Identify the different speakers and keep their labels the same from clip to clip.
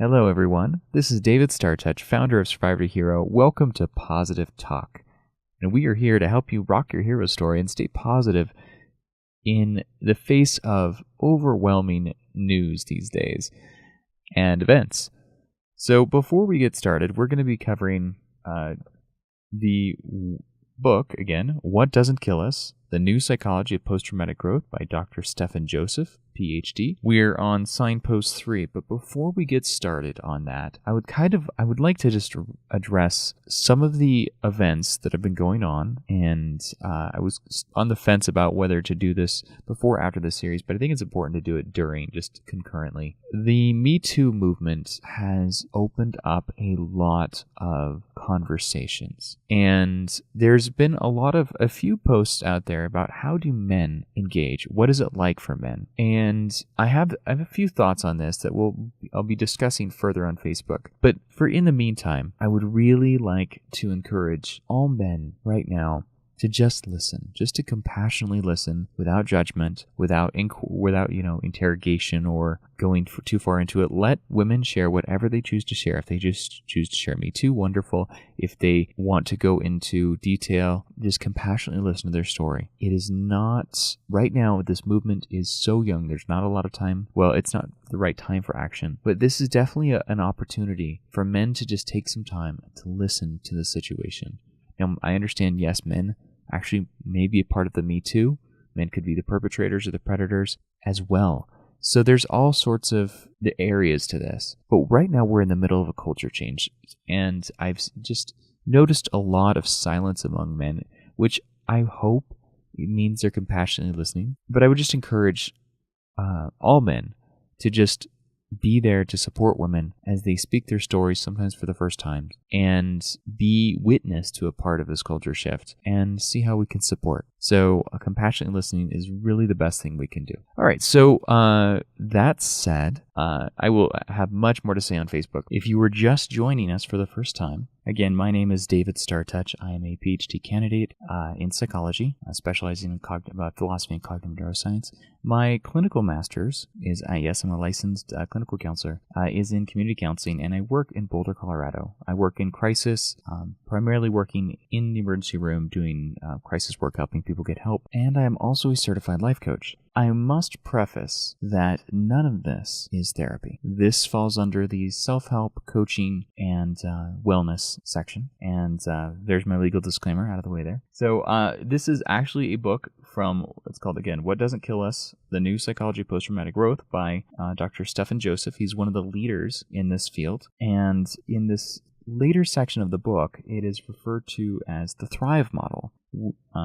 Speaker 1: Hello, everyone. This is David StarrTouch, founder of Survivor to Hero. Welcome to Positive Talk. And we are here to help you rock your hero story and stay positive in the face of overwhelming news these days and events. So before we get started, we're going to be covering the book, again, What Doesn't Kill Us? The New Psychology of Post-Traumatic Growth by Dr. Stephan Joseph, Ph.D. We're on Signpost 3, but before we get started on that, I would like to just address some of the events that have been going on, and I was on the fence about whether to do this before or after the series, but I think it's important to do it during, just concurrently. The Me Too movement has opened up a lot of conversations, and there's been a few posts out there about how do men engage? What is it like for men? And I have a few thoughts on this that I'll be discussing further on Facebook. But in the meantime, I would really like to encourage all men right now to just listen, just to compassionately listen without judgment, without interrogation or going too far into it. Let women share whatever they choose to share. If they just choose to share Me Too, wonderful. If they want to go into detail, just compassionately listen to their story. It is not, right now, this movement is so young. There's not a lot of time. Well, it's not the right time for action, but this is definitely an opportunity for men to just take some time to listen to the situation. Now, I understand, yes, men actually may be a part of the Me Too. Men could be the perpetrators or the predators as well. So there's all sorts of the areas to this. But right now we're in the middle of a culture change. And I've just noticed a lot of silence among men, which I hope it means they're compassionately listening. But I would just encourage all men to just be there to support women as they speak their stories, sometimes for the first time, and be witness to a part of this culture shift and see how we can support. So compassionate listening is really the best thing we can do. All right, so that said, I will have much more to say on Facebook. If you were just joining us for the first time, again, my name is David StarrTouch. I am a Ph.D. candidate in psychology, specializing in philosophy and cognitive neuroscience. My clinical master's is, yes, I'm a licensed clinical counselor, is in community counseling, and I work in Boulder, Colorado. I work in crisis, primarily working in the emergency room, doing crisis work, helping people get help, and I am also a certified life coach. I must preface that none of this is therapy. This falls under the self-help, coaching, and wellness section, and there's my legal disclaimer out of the way there. So this is actually a book from, it's called, again, What Doesn't Kill Us? The New Psychology of Post-Traumatic Growth by Dr. Stephan Joseph. He's one of the leaders in this field, and in this later section of the book, it is referred to as the Thrive model.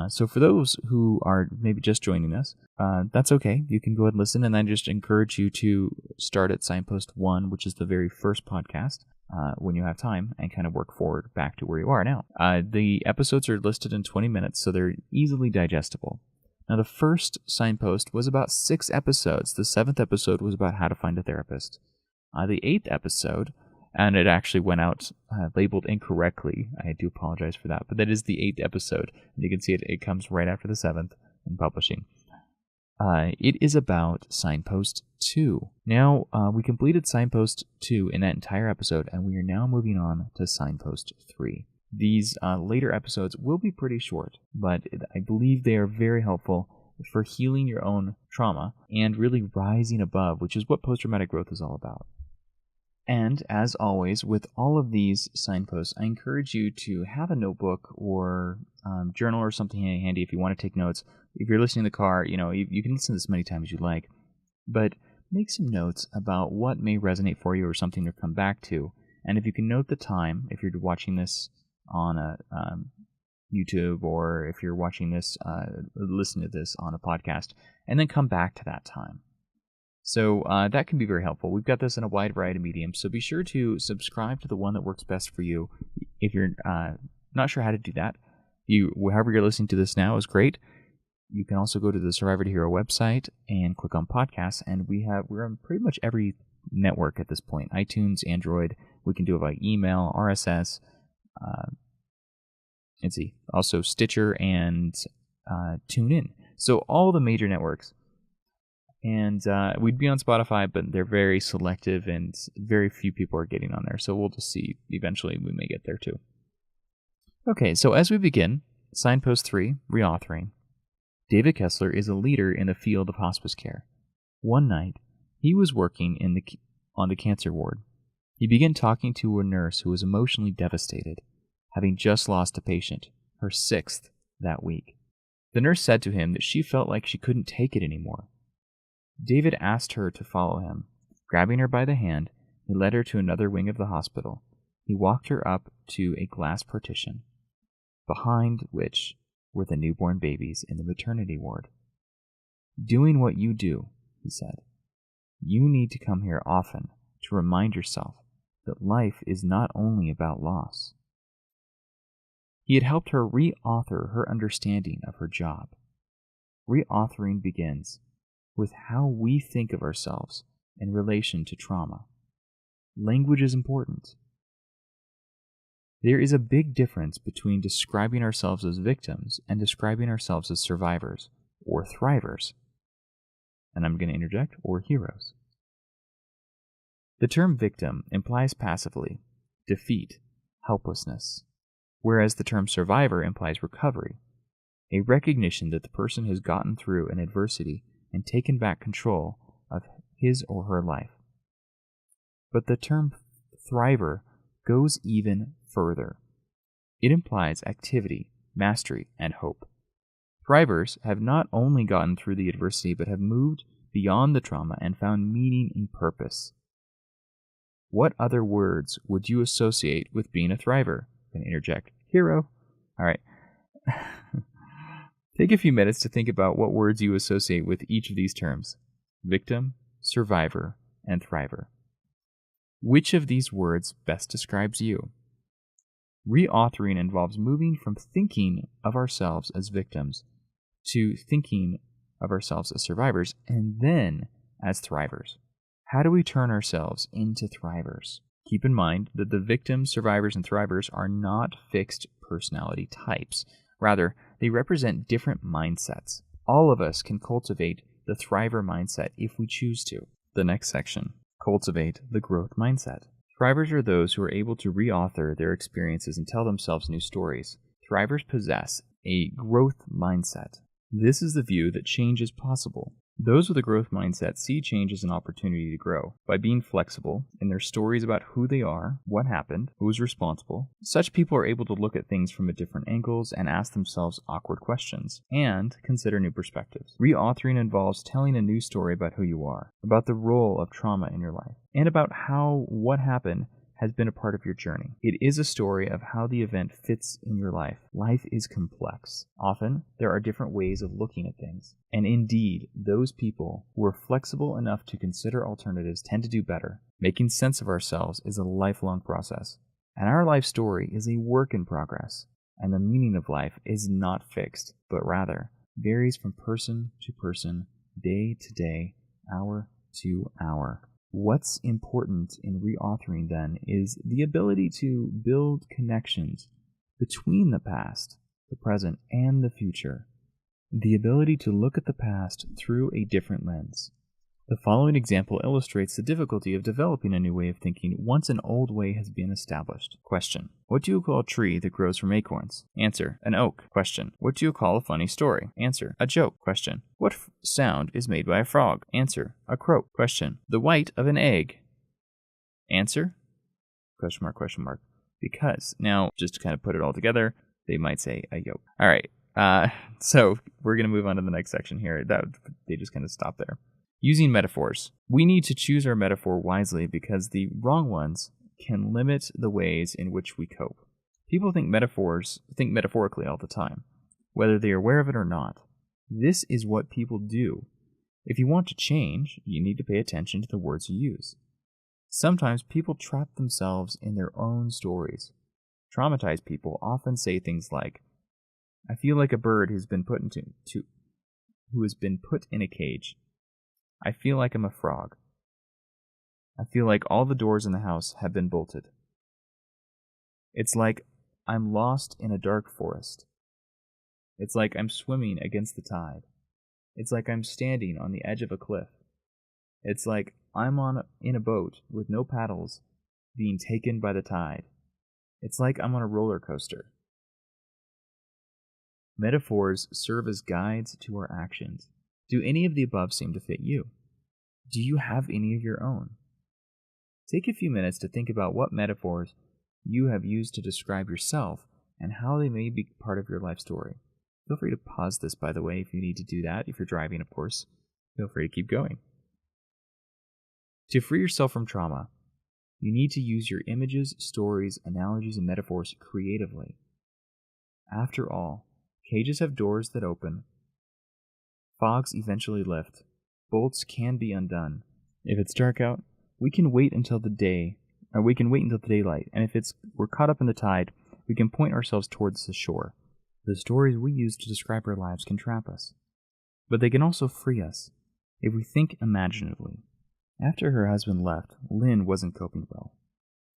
Speaker 1: So for those who are maybe just joining us, that's okay. You can go ahead and listen, and I just encourage you to start at Signpost 1, which is the very first podcast, when you have time, and kind of work forward back to where you are now. The episodes are listed in 20 minutes, so they're easily digestible. Now, the first signpost was about 6 episodes. The 7th episode was about how to find a therapist. The 8th episode, and it actually went out labeled incorrectly. I do apologize for that, but that is the 8th episode. And you can see it comes right after the 7th in publishing. It is about Signpost 2. Now, we completed Signpost 2 in that entire episode, and we are now moving on to Signpost 3. These later episodes will be pretty short, but I believe they are very helpful for healing your own trauma and really rising above, which is what post-traumatic growth is all about. And as always, with all of these signposts, I encourage you to have a notebook or journal or something handy if you want to take notes. If you're listening in the car, you can listen to this many times as you like, but make some notes about what may resonate for you or something to come back to. And if you can note the time, if you're watching this on a YouTube, or if you're watching this, listening to this on a podcast, and then come back to that time. So that can be very helpful. We've got this in a wide variety of mediums, so be sure to subscribe to the one that works best for you. If you're not sure how to do that, however you're listening to this now is great. You can also go to the Survivor to Hero website and click on podcasts, and we're on pretty much every network at this point. iTunes, Android, we can do it by email, RSS, also Stitcher and TuneIn. So all the major networks. And we'd be on Spotify, but they're very selective and very few people are getting on there. So we'll just see. Eventually, we may get there too. Okay, so as we begin, Signpost 3, Reauthoring. David Kessler is a leader in the field of hospice care. One night, he was working on the cancer ward. He began talking to a nurse who was emotionally devastated, having just lost a patient, her 6th that week. The nurse said to him that she felt like she couldn't take it anymore. David asked her to follow him. Grabbing her by the hand, he led her to another wing of the hospital. He walked her up to a glass partition, behind which were the newborn babies in the maternity ward. "Doing what you do," he said. "You need to come here often to remind yourself that life is not only about loss." He had helped her reauthor her understanding of her job. Reauthoring begins with how we think of ourselves in relation to trauma. Language is important. There is a big difference between describing ourselves as victims and describing ourselves as survivors or thrivers. And I'm going to interject, or heroes. The term victim implies passively defeat, helplessness, whereas the term survivor implies recovery, a recognition that the person has gotten through an adversity and taken back control of his or her life. But the term thriver goes even further. It implies activity, mastery, and hope. Thrivers have not only gotten through the adversity, but have moved beyond the trauma and found meaning and purpose. What other words would you associate with being a thriver? I'm going to interject. Hero. All right. Take a few minutes to think about what words you associate with each of these terms: victim, survivor, and thriver. Which of these words best describes you? Reauthoring involves moving from thinking of ourselves as victims to thinking of ourselves as survivors and then as thrivers. How do we turn ourselves into thrivers? Keep in mind that the victims, survivors, and thrivers are not fixed personality types. Rather, they represent different mindsets. All of us can cultivate the thriver mindset if we choose to. The next section, cultivate the growth mindset. Thrivers are those who are able to reauthor their experiences and tell themselves new stories. Thrivers possess a growth mindset. This is the view that change is possible. Those with a growth mindset see change as an opportunity to grow. By being flexible in their stories about who they are, what happened, who was responsible, such people are able to look at things from different angles and ask themselves awkward questions, and consider new perspectives. Reauthoring involves telling a new story about who you are, about the role of trauma in your life, and about how what happened has been a part of your journey. It is a story of how the event fits in your life. Life is complex. Often, there are different ways of looking at things. And indeed, those people who are flexible enough to consider alternatives tend to do better. Making sense of ourselves is a lifelong process. And our life story is a work in progress. And the meaning of life is not fixed, but rather varies from person to person, day to day, hour to hour. What's important in reauthoring, then, is the ability to build connections between the past, the present, and the future. The ability to look at the past through a different lens. The following example illustrates the difficulty of developing a new way of thinking once an old way has been established. Question: what do you call a tree that grows from acorns? Answer: an oak. Question: what do you call a funny story? Answer: a joke. Question: what sound is made by a frog? Answer: a croak. Question: the white of an egg. Answer? Question mark, question mark. Because. Now, just to kind of put it all together, they might say a yolk. All right. So we're going to move on to the next section here. They just kind of stop there. Using metaphors. We need to choose our metaphor wisely because the wrong ones can limit the ways in which we cope. People think metaphorically all the time, whether they are aware of it or not. This is what people do. If you want to change, you need to pay attention to the words you use. Sometimes people trap themselves in their own stories. Traumatized people often say things like, "I feel like a bird who has been put in a cage. I feel like I'm a frog. I feel like all the doors in the house have been bolted. It's like I'm lost in a dark forest. It's like I'm swimming against the tide. It's like I'm standing on the edge of a cliff. It's like I'm in a boat with no paddles, being taken by the tide. It's like I'm on a roller coaster. Metaphors serve as guides to our actions. Do any of the above seem to fit you? Do you have any of your own? Take a few minutes to think about what metaphors you have used to describe yourself and how they may be part of your life story. Feel free to pause this, by the way, if you need to do that. If you're driving, of course, feel free to keep going. To free yourself from trauma, you need to use your images, stories, analogies, and metaphors creatively. After all, cages have doors that open. Fogs eventually lift. Bolts can be undone. If it's dark out, we can wait until the daylight, and if we're caught up in the tide, we can point ourselves towards the shore. The stories we use to describe our lives can trap us, but they can also free us if we think imaginatively. After her husband left, Lynn wasn't coping well.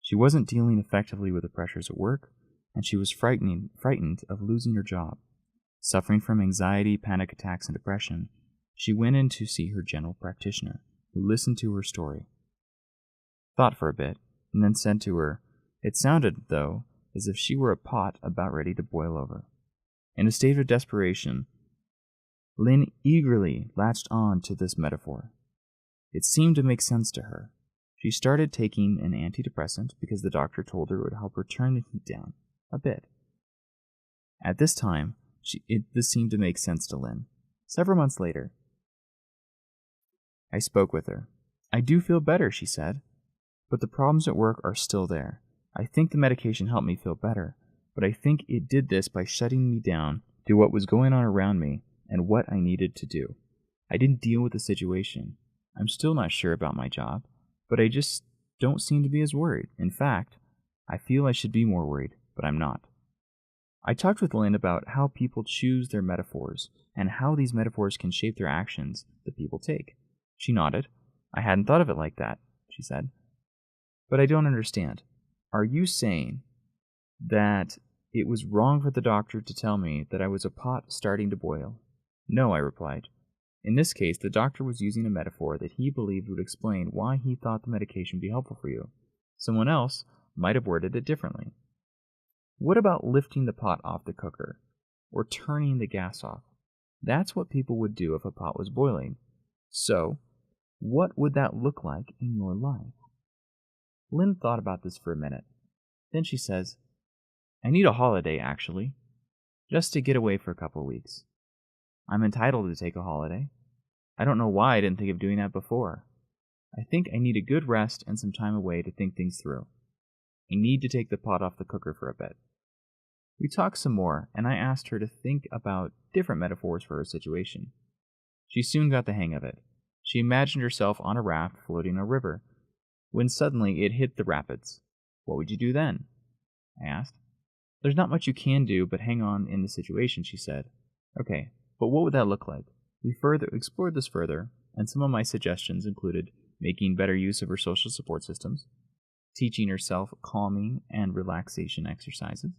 Speaker 1: She wasn't dealing effectively with the pressures at work, and she was frightened of losing her job. Suffering from anxiety, panic attacks, and depression, she went in to see her general practitioner, who listened to her story, thought for a bit, and then said to her, it sounded, though, as if she were a pot about ready to boil over. In a state of desperation, Lynn eagerly latched on to this metaphor. It seemed to make sense to her. She started taking an antidepressant because the doctor told her it would help her turn the heat down a bit. At this time, this seemed to make sense to Lynn. Several months later, I spoke with her. I do feel better, she said, but the problems at work are still there. I think the medication helped me feel better, but I think it did this by shutting me down to what was going on around me and what I needed to do. I didn't deal with the situation. I'm still not sure about my job, but I just don't seem to be as worried. In fact, I feel I should be more worried, but I'm not. I talked with Lynn about how people choose their metaphors and how these metaphors can shape their actions that people take. She nodded. I hadn't thought of it like that, she said. But I don't understand. Are you saying that it was wrong for the doctor to tell me that I was a pot starting to boil? No, I replied. In this case, the doctor was using a metaphor that he believed would explain why he thought the medication would be helpful for you. Someone else might have worded it differently. What about lifting the pot off the cooker or turning the gas off? That's what people would do if a pot was boiling. So, what would that look like in your life? Lynn thought about this for a minute. Then she says, I need a holiday, actually, just to get away for a couple of weeks. I'm entitled to take a holiday. I don't know why I didn't think of doing that before. I think I need a good rest and some time away to think things through. I need to take the pot off the cooker for a bit. We talked some more, and I asked her to think about different metaphors for her situation. She soon got the hang of it. She imagined herself on a raft floating a river, when suddenly it hit the rapids. What would you do then? I asked. There's not much you can do but hang on in the situation, she said. Okay, but what would that look like? We explored this further, and some of my suggestions included making better use of her social support systems, teaching herself calming and relaxation exercises.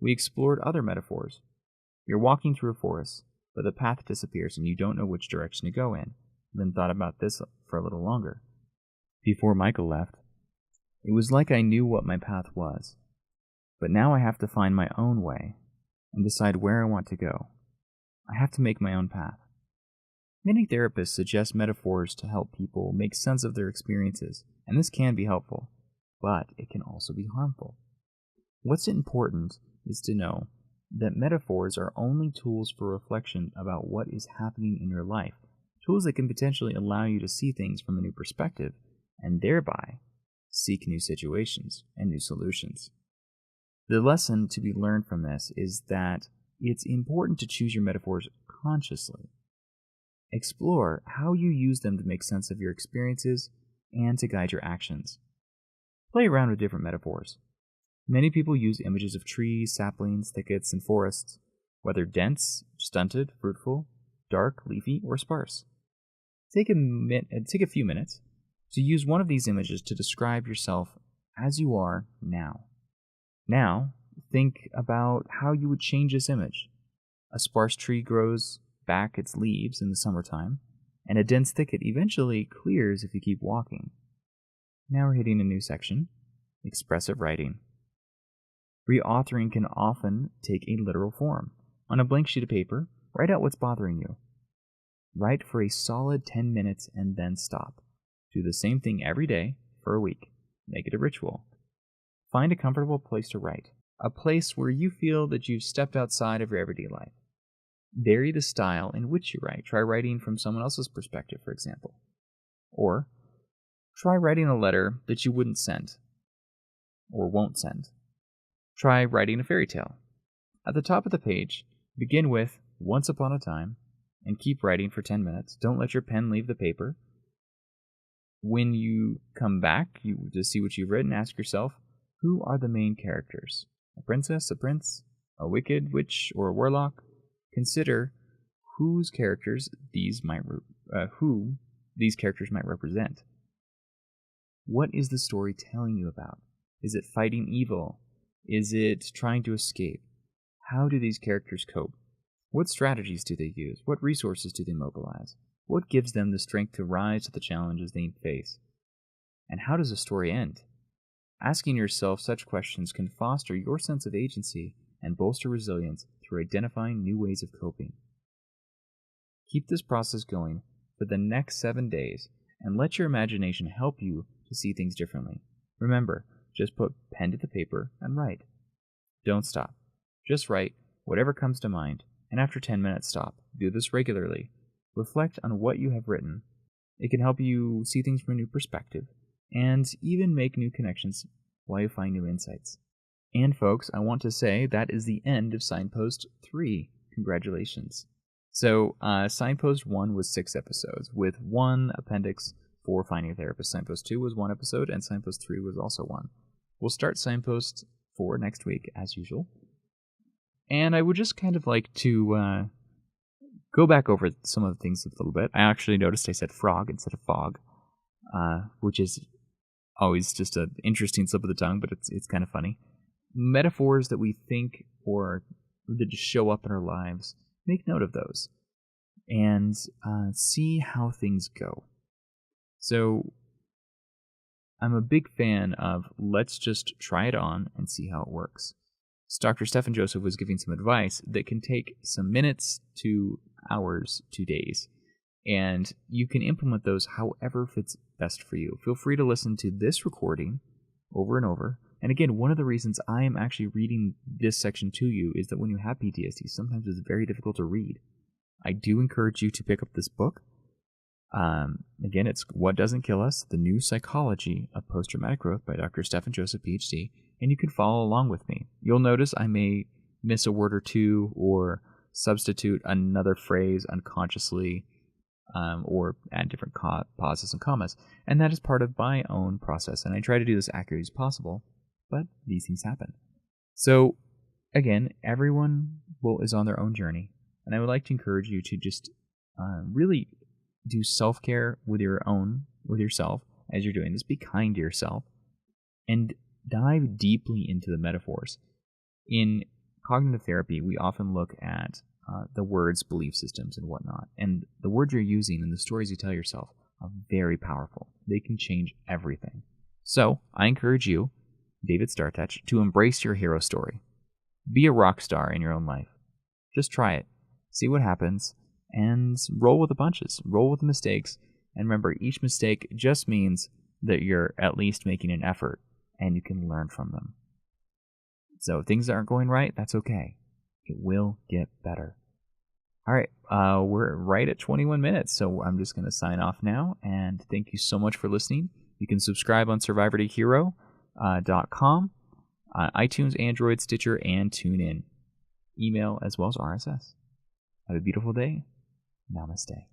Speaker 1: We explored other metaphors. You're walking through a forest, but the path disappears and you don't know which direction to go in. Then thought about this for a little longer. Before Michael left, it was like I knew what my path was, but now I have to find my own way and decide where I want to go. I have to make my own path. Many therapists suggest metaphors to help people make sense of their experiences, and this can be helpful, but it can also be harmful. What's important is to know that metaphors are only tools for reflection about what is happening in your life, tools that can potentially allow you to see things from a new perspective, and thereby seek new situations and new solutions. The lesson to be learned from this is that it's important to choose your metaphors consciously. Explore how you use them to make sense of your experiences and to guide your actions. Play around with different metaphors. Many people use images of trees, saplings, thickets, and forests, whether dense, stunted, fruitful, dark, leafy, or sparse. Take a few minutes to use one of these images to describe yourself as you are now. Now, think about how you would change this image. A sparse tree grows back its leaves in the summertime. and a dense thicket eventually clears if you keep walking. Now we're hitting a new section, expressive writing. Reauthoring can often take a literal form. On a blank sheet of paper, write out what's bothering you. Write for a solid 10 minutes and then stop. Do the same thing every day for a week. Make it a ritual. Find a comfortable place to write, a place where you feel that you've stepped outside of your everyday life. Vary the style in which you write. Try writing from someone else's perspective, for example. Or try writing a letter that you wouldn't send or won't send. Try writing a fairy tale. At the top of the page, begin with "Once upon a time" and keep writing for 10 minutes. Don't let your pen leave the paper. When you come back to see what you've written, ask yourself, who are the main characters? A princess, a prince, a wicked witch, or a warlock? Consider who these characters might represent. What is the story telling you about? Is it fighting evil? Is it trying to escape? How do these characters cope? What strategies do they use? What resources do they mobilize? What gives them the strength to rise to the challenges they face? And how does the story end? Asking yourself such questions can foster your sense of agency and bolster resilience through identifying new ways of coping. Keep this process going for the next 7 days and let your imagination help you to see things differently. Remember, just put pen to the paper and write. Don't stop. Just write whatever comes to mind, and after 10 minutes stop. Do this regularly. Reflect on what you have written. It can help you see things from a new perspective, and even make new connections while you find new insights. And folks, I want to say that is the end of Signpost 3. Congratulations. So, Signpost 1 was 6 episodes, with 1 appendix for Finding a Therapist. Signpost 2 was 1 episode, and Signpost 3 was also 1. We'll start Signpost 4 next week, as usual. And I would just kind of like to go back over some of the things a little bit. I actually noticed I said frog instead of fog, which is always just an interesting slip of the tongue, but it's kind of funny. Metaphors that we think or that just show up in our lives, make note of those and see how things go. So I'm a big fan of let's just try it on and see how it works. Dr. Stephan Joseph was giving some advice that can take some minutes to hours to days, and you can implement those however fits best for you. Feel free to listen to this recording over and over. And again, one of the reasons I am actually reading this section to you is that when you have PTSD, sometimes it's very difficult to read. I do encourage you to pick up this book. Again, it's What Doesn't Kill Us, The New Psychology of Post-Traumatic Growth by Dr. Stephan Joseph, Ph.D., and you can follow along with me. You'll notice I may miss a word or two or substitute another phrase unconsciously or add different pauses and commas, and that is part of my own process, and I try to do this as accurately as possible, but these things happen. So, again, everyone is on their own journey, and I would like to encourage you to just really do self-care with yourself as you're doing this. Be kind to yourself and dive deeply into the metaphors. In cognitive therapy, we often look at the words, belief systems, and whatnot. And the words you're using and the stories you tell yourself are very powerful. They can change everything. So I encourage you, David StarrTouch, to embrace your hero story. Be a rock star in your own life. Just try it. See what happens. And roll with the punches. Roll with the mistakes. And remember, each mistake just means that you're at least making an effort and you can learn from them. So if things aren't going right, that's okay. It will get better. All right, we're right at 21 minutes, so I'm just going to sign off now, and thank you so much for listening. You can subscribe on SurvivorToHero.com, iTunes, Android, Stitcher, and TuneIn. Email as well as RSS. Have a beautiful day. Namaste.